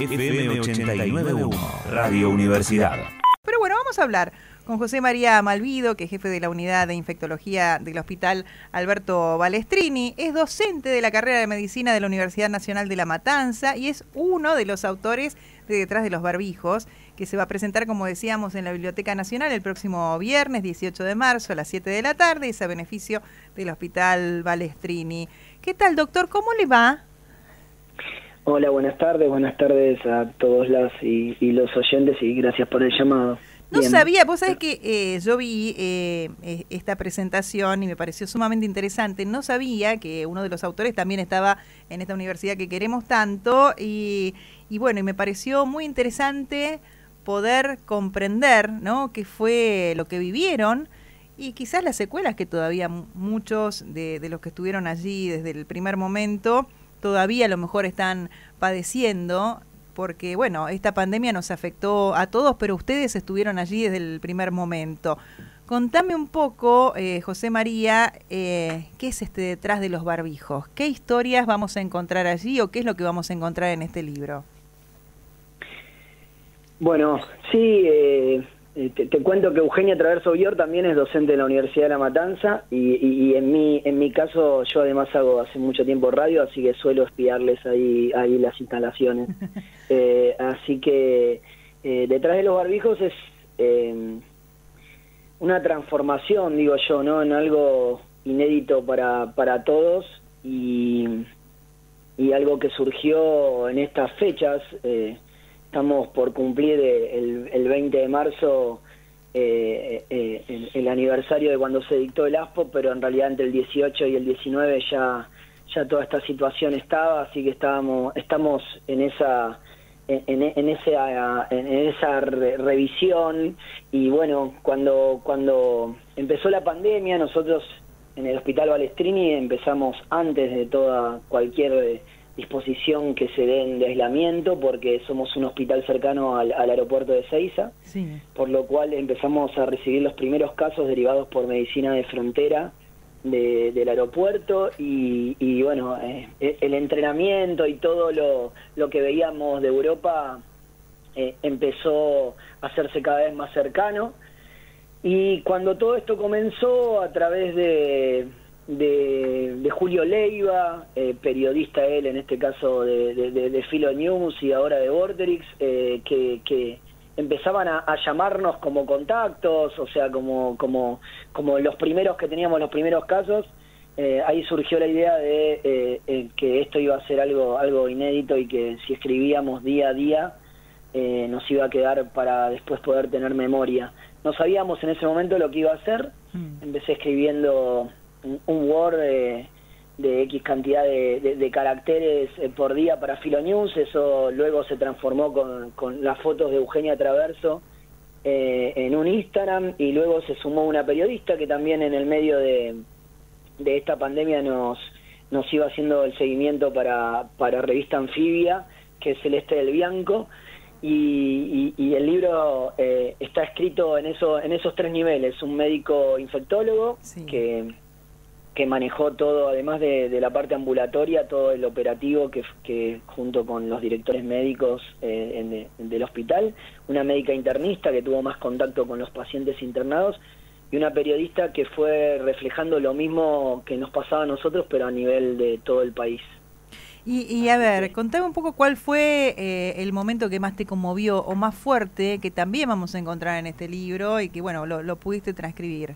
FM 89.1, Radio Universidad. Pero bueno, vamos a hablar con José María Malvido, que es jefe de la unidad de infectología del Hospital Alberto Balestrini, es docente de la carrera de medicina de la Universidad Nacional de La Matanza y es uno de los autores de Detrás de los Barbijos, que se va a presentar, como decíamos, en la Biblioteca Nacional el próximo viernes 18 de marzo a las 7 de la tarde, y es a beneficio del Hospital Balestrini. ¿Qué tal, doctor? ¿Cómo le va? Hola, buenas tardes a todos las y los oyentes, y gracias por el llamado. No Bien. sabía, vos sabés que yo vi esta presentación y me pareció sumamente interesante. No sabía que uno de los autores también estaba en esta universidad que queremos tanto y bueno, y me pareció muy interesante poder comprender, ¿no?, qué fue lo que vivieron y quizás las secuelas que todavía muchos de los que estuvieron allí desde el primer momento todavía a lo mejor están padeciendo, porque bueno, esta pandemia nos afectó a todos, pero ustedes estuvieron allí desde el primer momento. Contame un poco, José María, ¿qué es Detrás de los Barbijos? ¿Qué historias vamos a encontrar allí o qué es lo que vamos a encontrar en este libro? Bueno, sí, te cuento que Eugenia Traverso Bior también es docente de la Universidad de La Matanza y en mi caso yo además hago hace mucho tiempo radio, así que suelo espiarles ahí las instalaciones. Así que Detrás de los Barbijos es una transformación, digo yo, ¿no?, en algo inédito para todos y algo que surgió en estas fechas. Estamos por cumplir el 20 de marzo el aniversario de cuando se dictó el ASPO, pero en realidad entre el 18 y el 19 ya toda esta situación estaba, así que estamos en esa revisión. Y bueno, cuando empezó la pandemia, nosotros en el Hospital Balestrini empezamos antes de cualquier disposición que se den de aislamiento, porque somos un hospital cercano al aeropuerto de Ezeiza, sí. Por lo cual empezamos a recibir los primeros casos derivados por medicina de frontera del aeropuerto y bueno, el entrenamiento y todo lo que veíamos de Europa empezó a hacerse cada vez más cercano. Y cuando todo esto comenzó, a través de Julio Leiva, periodista él en este caso de Filo News y ahora de Vorterix, que empezaban a llamarnos como contactos, o sea, como los primeros que teníamos los primeros casos. Ahí surgió la idea de que esto iba a ser algo inédito y que si escribíamos día a día nos iba a quedar para después poder tener memoria. No sabíamos en ese momento lo que iba a hacer. Empecé escribiendo un Word de X cantidad de caracteres por día para Filo News. Eso luego se transformó con las fotos de Eugenia Traverso en un Instagram, y luego se sumó una periodista que también en el medio de esta pandemia nos iba haciendo el seguimiento para Revista Anfibia, que es Celeste del Bianco. Y el libro está escrito en esos tres niveles: un médico infectólogo, sí, que manejó todo, además de la parte ambulatoria, todo el operativo que junto con los directores médicos del hospital, una médica internista que tuvo más contacto con los pacientes internados, y una periodista que fue reflejando lo mismo que nos pasaba a nosotros, pero a nivel de todo el país. Y a ver, contame un poco cuál fue el momento que más te conmovió o más fuerte, que también vamos a encontrar en este libro y que, bueno, lo pudiste transcribir.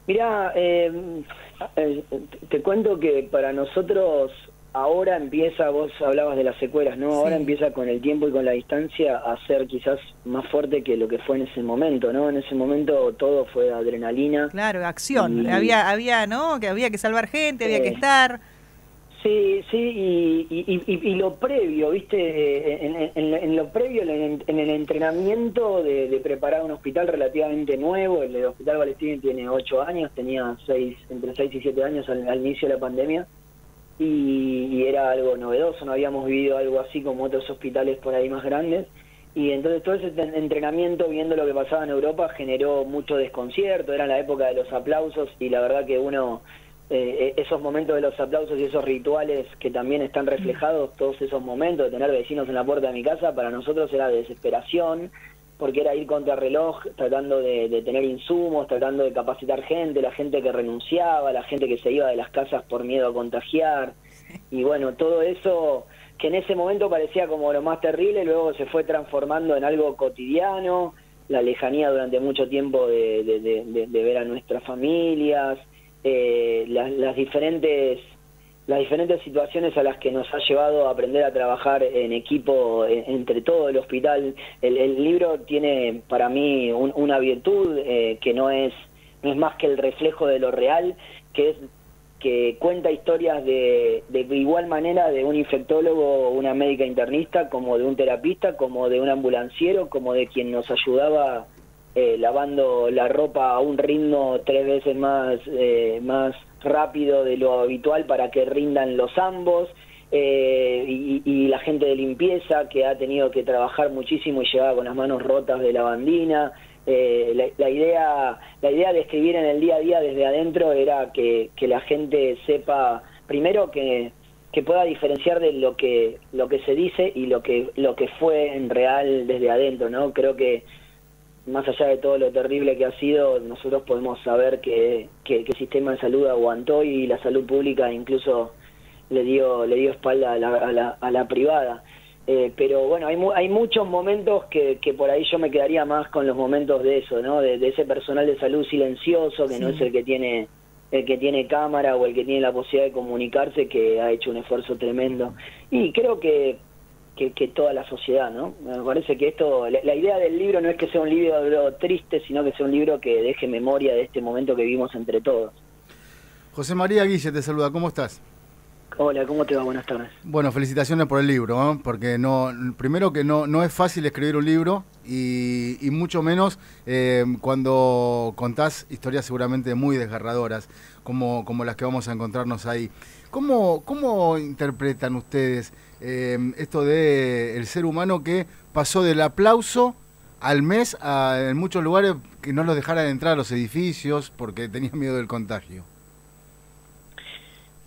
Mirá, te cuento que para nosotros ahora empieza, vos hablabas de las secuelas, ¿no? Sí. Ahora empieza con el tiempo y con la distancia a ser quizás más fuerte que lo que fue en ese momento, ¿no? En ese momento todo fue adrenalina. Claro, acción. Había, ¿no?, que había que salvar gente, había que estar. Sí, y lo previo, ¿viste? En lo previo, en el entrenamiento de preparar un hospital relativamente nuevo. El Hospital Balestrini tiene 8 años, tenía entre 6 y 7 años al inicio de la pandemia, y era algo novedoso, no habíamos vivido algo así como otros hospitales por ahí más grandes, y entonces todo ese entrenamiento, viendo lo que pasaba en Europa, generó mucho desconcierto. Era la época de los aplausos, y la verdad que uno esos momentos de los aplausos y esos rituales que también están reflejados, todos esos momentos de tener vecinos en la puerta de mi casa, para nosotros era de desesperación, porque era ir contra reloj, tratando de tener insumos, tratando de capacitar gente, la gente que renunciaba, la gente que se iba de las casas por miedo a contagiar, y bueno, todo eso que en ese momento parecía como lo más terrible, luego se fue transformando en algo cotidiano, la lejanía durante mucho tiempo de ver a nuestras familias, las diferentes situaciones a las que nos ha llevado a aprender a trabajar en equipo entre todo el hospital. El libro tiene para mí una virtud que no es más que el reflejo de lo real, que es que cuenta historias de igual manera de un infectólogo, una médica internista, como de un terapista, como de un ambulanciero, como de quien nos ayudaba lavando la ropa a un ritmo 3 veces más rápido de lo habitual para que rindan los ambos, y la gente de limpieza que ha tenido que trabajar muchísimo y llegaba con las manos rotas de lavandina. La idea de escribir en el día a día desde adentro era que la gente sepa, primero, que pueda diferenciar de lo que se dice y lo que fue en real desde adentro, ¿no? Creo que más allá de todo lo terrible que ha sido, nosotros podemos saber que el sistema de salud aguantó y la salud pública incluso le dio espalda a la privada. Pero bueno, hay muchos momentos que por ahí yo me quedaría más con los momentos de eso, ¿no? De ese personal de salud silencioso, que no es el que tiene cámara o el que tiene la posibilidad de comunicarse, que ha hecho un esfuerzo tremendo. Y creo que toda la sociedad, ¿no? Me parece que la idea del libro no es que sea un libro triste, sino que sea un libro que deje memoria de este momento que vivimos entre todos. José María Guille te saluda, ¿cómo estás? Hola, ¿cómo te va? Buenas tardes. Bueno, felicitaciones por el libro, ¿no? Porque primero que no es fácil escribir un libro y mucho menos cuando contás historias seguramente muy desgarradoras, como las que vamos a encontrarnos ahí. ¿Cómo interpretan ustedes esto de el ser humano que pasó del aplauso al mes en muchos lugares que no los dejaran entrar a los edificios porque tenían miedo del contagio?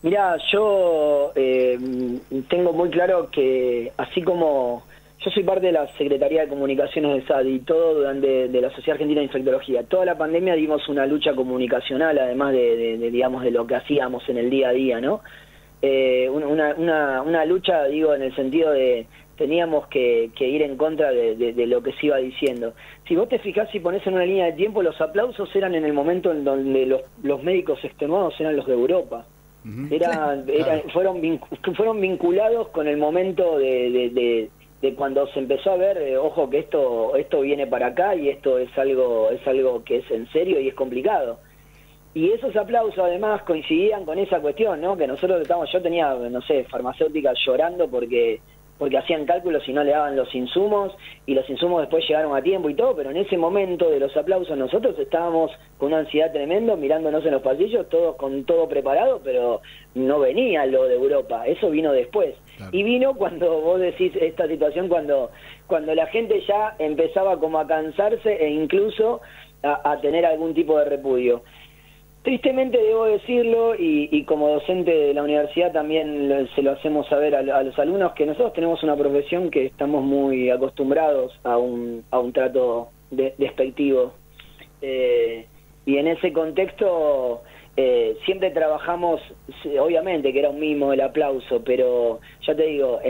Mirá, yo tengo muy claro que así como yo soy parte de la Secretaría de Comunicaciones de SAD y todo de la Sociedad Argentina de Infectología, toda la pandemia dimos una lucha comunicacional, además digamos, de lo que hacíamos en el día a día, ¿no? Una lucha, digo, en el sentido de teníamos que ir en contra de lo que se iba diciendo. Si vos te fijás y ponés en una línea de tiempo, los aplausos eran en el momento en donde los médicos extenuados eran los de Europa. Fueron vinculados con el momento de cuando se empezó a ver, ojo que esto viene para acá y esto es algo que es en serio y es complicado. Y esos aplausos además coincidían con esa cuestión, ¿no? Que nosotros yo tenía, no sé, farmacéuticas llorando porque hacían cálculos y no le daban los insumos, y los insumos después llegaron a tiempo y todo, pero en ese momento de los aplausos nosotros estábamos con una ansiedad tremenda, mirándonos en los pasillos, todos con todo preparado, pero no venía lo de Europa, eso vino después. Claro. Y vino cuando vos decís esta situación, cuando la gente ya empezaba como a cansarse e incluso a tener algún tipo de repudio. Tristemente debo decirlo, y como docente de la universidad también se lo hacemos saber a los alumnos, que nosotros tenemos una profesión que estamos muy acostumbrados a un trato despectivo. Y en ese contexto siempre trabajamos, obviamente que era un mimo el aplauso, pero ya te digo,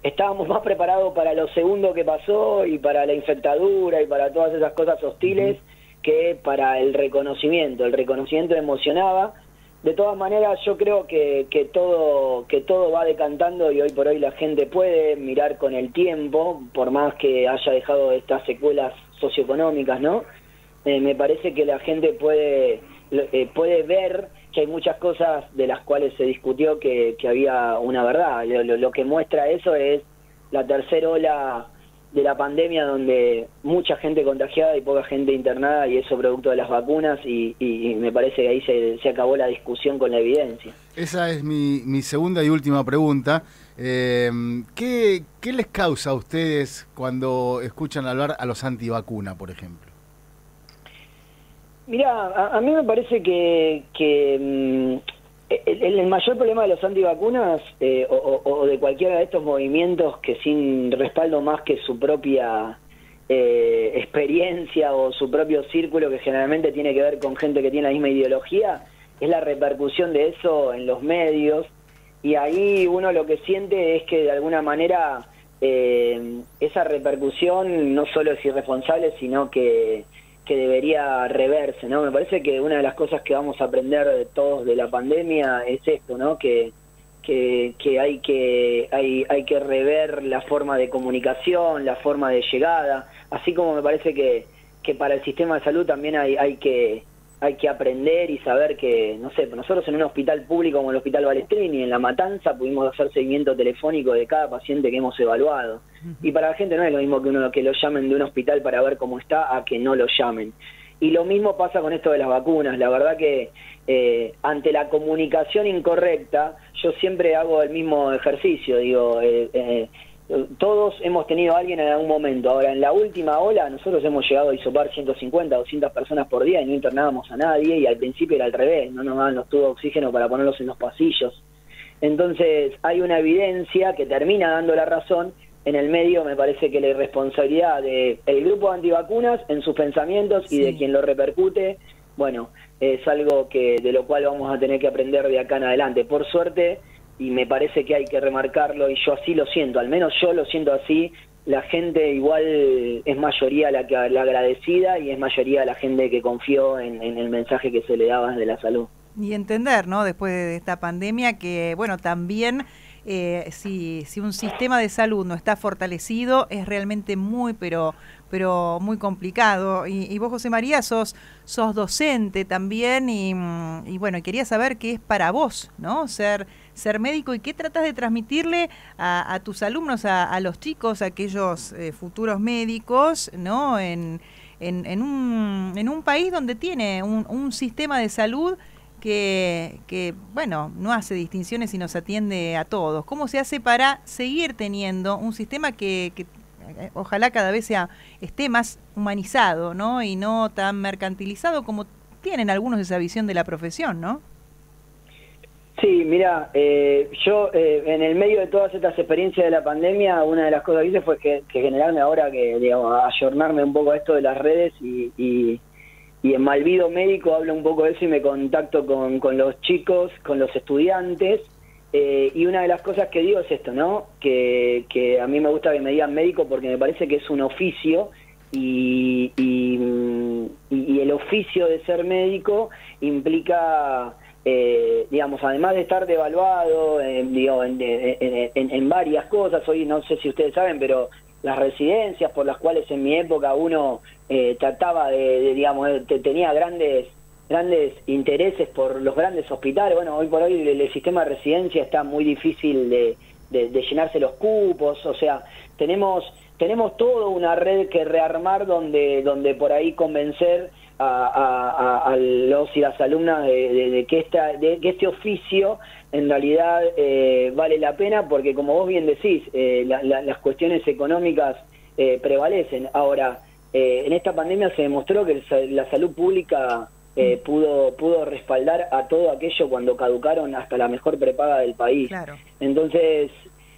estábamos más preparados para lo segundo que pasó y para la infectadura y para todas esas cosas hostiles, que para el reconocimiento. El reconocimiento emocionaba. De todas maneras, yo creo que todo va decantando, y hoy por hoy la gente puede mirar con el tiempo, por más que haya dejado estas secuelas socioeconómicas, ¿no? Me parece que la gente puede ver que hay muchas cosas de las cuales se discutió que había una verdad. Lo que muestra eso es la tercera ola de la pandemia, donde mucha gente contagiada y poca gente internada, y eso producto de las vacunas, y me parece que ahí se acabó la discusión con la evidencia. Esa es mi segunda y última pregunta. ¿Qué les causa a ustedes cuando escuchan hablar a los antivacunas, por ejemplo? Mirá, a mí me parece que el mayor problema de los antivacunas o de cualquiera de estos movimientos que sin respaldo más que su propia experiencia o su propio círculo, que generalmente tiene que ver con gente que tiene la misma ideología, es la repercusión de eso en los medios, y ahí uno lo que siente es que de alguna manera esa repercusión no solo es irresponsable, sino que debería reverse, ¿no? Me parece que una de las cosas que vamos a aprender de todos de la pandemia es esto, ¿no? Que hay que rever la forma de comunicación, la forma de llegada, así como me parece que para el sistema de salud también hay que aprender y saber que, no sé, nosotros en un hospital público como el Hospital Balestrini, en La Matanza, pudimos hacer seguimiento telefónico de cada paciente que hemos evaluado. Y para la gente no es lo mismo que lo llamen de un hospital para ver cómo está a que no lo llamen. Y lo mismo pasa con esto de las vacunas. La verdad que ante la comunicación incorrecta, yo siempre hago el mismo ejercicio, digo, todos hemos tenido a alguien en algún momento. Ahora, en la última ola, nosotros hemos llegado a hisopar 150, 200 personas por día y no internábamos a nadie, y al principio era al revés, no nos daban los tubos de oxígeno para ponerlos en los pasillos. Entonces, hay una evidencia que termina dando la razón. En el medio me parece que la irresponsabilidad del grupo de antivacunas en sus pensamientos y de quien lo repercute, bueno, es algo de lo cual vamos a tener que aprender de acá en adelante. Por suerte, y me parece que hay que remarcarlo, y yo así lo siento, al menos yo lo siento así, la gente igual es mayoría la agradecida, y es mayoría la gente que confió en el mensaje que se le daba desde la salud. Y entender, ¿no?, después de esta pandemia, que bueno, también si un sistema de salud no está fortalecido, es realmente muy, pero muy complicado. Y vos, José María, sos docente también, y bueno, quería saber qué es para vos, ¿no?, ser médico, y qué tratas de transmitirle a tus alumnos, a los chicos, a aquellos futuros médicos, ¿no?, en un país donde tiene un sistema de salud que bueno, no hace distinciones y nos atiende a todos. ¿Cómo se hace para seguir teniendo un sistema que ojalá cada vez esté más humanizado, ¿no?, y no tan mercantilizado como tienen algunos esa visión de la profesión, ¿no? Sí, mira, yo en el medio de todas estas experiencias de la pandemia, una de las cosas que hice fue que generarme ahora, digamos, ayornarme un poco a esto de las redes, y en Malvido Médico hablo un poco de eso y me contacto con los chicos, con los estudiantes, y una de las cosas que digo es esto, ¿no?, que a mí me gusta que me digan médico porque me parece que es un oficio, y el oficio de ser médico implica, digamos, además de estar devaluado, digo, en varias cosas. Hoy no sé si ustedes saben, pero las residencias por las cuales en mi época uno trataba digamos, tenía grandes intereses por los grandes hospitales. Bueno, hoy por hoy el sistema de residencia está muy difícil de llenarse los cupos. O sea, tenemos toda una red que rearmar donde por ahí convencer a los y las alumnas de que este oficio en realidad vale la pena, porque como vos bien decís, las cuestiones económicas prevalecen. Ahora, en esta pandemia se demostró que la salud pública pudo respaldar a todo aquello cuando caducaron hasta la mejor prepaga del país. Claro. Entonces,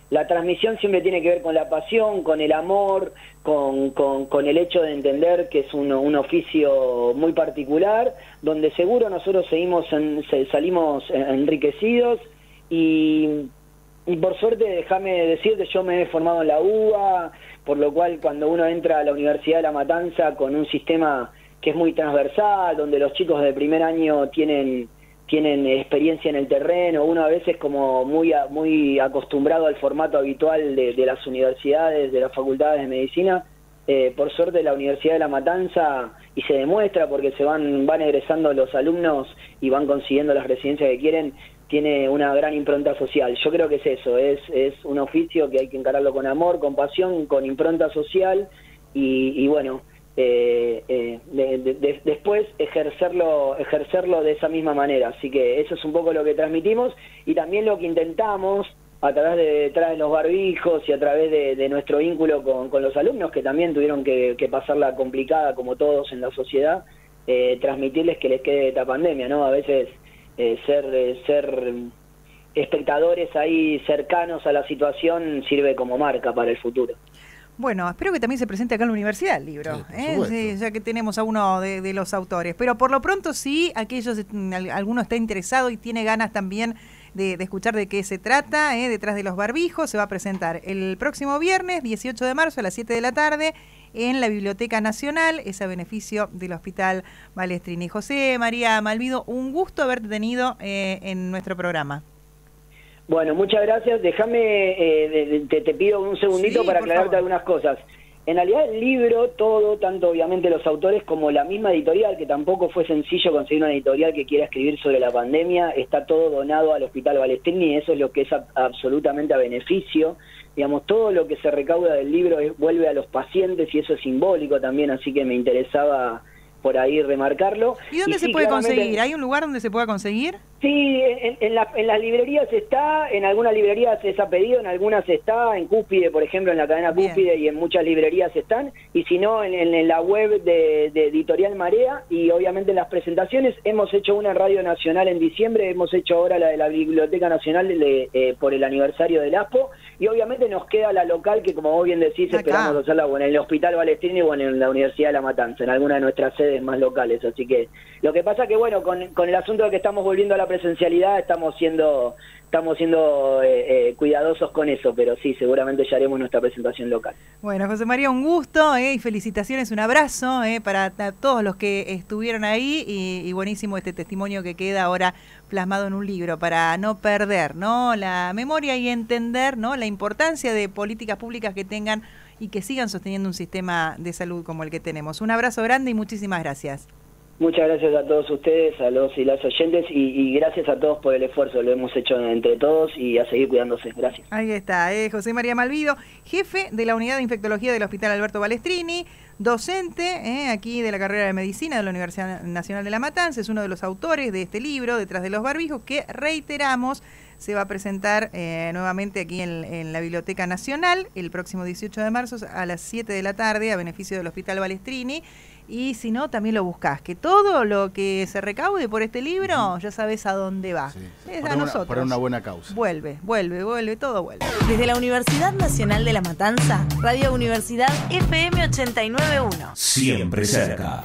la transmisión siempre tiene que ver con la pasión, con el amor, con el hecho de entender que es un oficio muy particular, donde seguro nosotros salimos enriquecidos, y por suerte, déjame decirte, yo me he formado en la UBA, por lo cual cuando uno entra a la Universidad de La Matanza con un sistema que es muy transversal, donde los chicos de primer año tienen experiencia en el terreno, uno a veces como muy acostumbrado al formato habitual de las universidades, de las facultades de medicina. Por suerte la Universidad de La Matanza, y se demuestra porque van egresando los alumnos y van consiguiendo las residencias que quieren, tiene una gran impronta social. Yo creo que es eso, es un oficio que hay que encararlo con amor, con pasión, con impronta social, y bueno, después ejercerlo de esa misma manera. Así que eso es un poco lo que transmitimos, y también lo que intentamos a través de los barbijos y a través de nuestro vínculo con los alumnos, que también tuvieron que pasarla complicada como todos en la sociedad. transmitirles que les quede esta pandemia, ¿no? A veces ser espectadores ahí cercanos a la situación sirve como marca para el futuro. Bueno, espero que también se presente acá en la universidad el libro, sí, ya que tenemos a uno de los autores. Pero por lo pronto sí, alguno está interesado y tiene ganas también de escuchar de qué se trata, Detrás de los barbijos, se va a presentar el próximo viernes, 18 de marzo a las 7 de la tarde, en la Biblioteca Nacional, es a beneficio del Hospital Balestrini. José María Malvido, un gusto haberte tenido en nuestro programa. Bueno, muchas gracias. Déjame, te pido un segundito para aclararte algunas cosas. En realidad el libro, todo, tanto obviamente los autores como la misma editorial, que tampoco fue sencillo conseguir una editorial que quiera escribir sobre la pandemia, está todo donado al Hospital Balestrini, y eso es lo que es absolutamente a beneficio. Digamos, todo lo que se recauda del libro vuelve a los pacientes y eso es simbólico también, así que me interesaba por ahí remarcarlo. ¿Y dónde se puede conseguir? ¿Hay un lugar donde se pueda conseguir? Sí, en las librerías está, en algunas librerías es a pedido, en algunas está, en Cúspide, por ejemplo, en la cadena Cúspide, y en muchas librerías están, y si no, en la web de Editorial Marea, y obviamente en las presentaciones. Hemos hecho una en Radio Nacional en diciembre, hemos hecho ahora la de la Biblioteca Nacional por el aniversario del ASPO, y obviamente nos queda la local, que como vos bien decís, esperamos hacerla en el Hospital Balestrini o en la Universidad de La Matanza, en alguna de nuestras sedes más locales. Así que lo que pasa que, bueno, con el asunto de que estamos volviendo a la presencialidad, estamos siendo cuidadosos con eso, pero sí, seguramente ya haremos nuestra presentación local. Bueno, José María, un gusto y felicitaciones, un abrazo para todos los que estuvieron ahí y buenísimo este testimonio que queda ahora plasmado en un libro para no perder, ¿no?, la memoria y entender, ¿no?, la importancia de políticas públicas que tengan y que sigan sosteniendo un sistema de salud como el que tenemos. Un abrazo grande y muchísimas gracias. Muchas gracias a todos ustedes, a los y las oyentes, y gracias a todos por el esfuerzo, lo hemos hecho entre todos y a seguir cuidándose. Gracias. Ahí está, José María Malvido, jefe de la Unidad de Infectología del Hospital Alberto Balestrini, docente aquí de la carrera de Medicina de la Universidad Nacional de La Matanza, es uno de los autores de este libro, Detrás de los barbijos, que reiteramos, se va a presentar nuevamente aquí en la Biblioteca Nacional el próximo 18 de marzo a las 7 de la tarde a beneficio del Hospital Balestrini. Y si no, también lo buscás, que todo lo que se recaude por este libro, ya sabes a dónde va. Sí. Es a nosotros. Para una buena causa. Vuelve, todo vuelve. Desde la Universidad Nacional de La Matanza, Radio Universidad FM 89.1. Siempre cerca.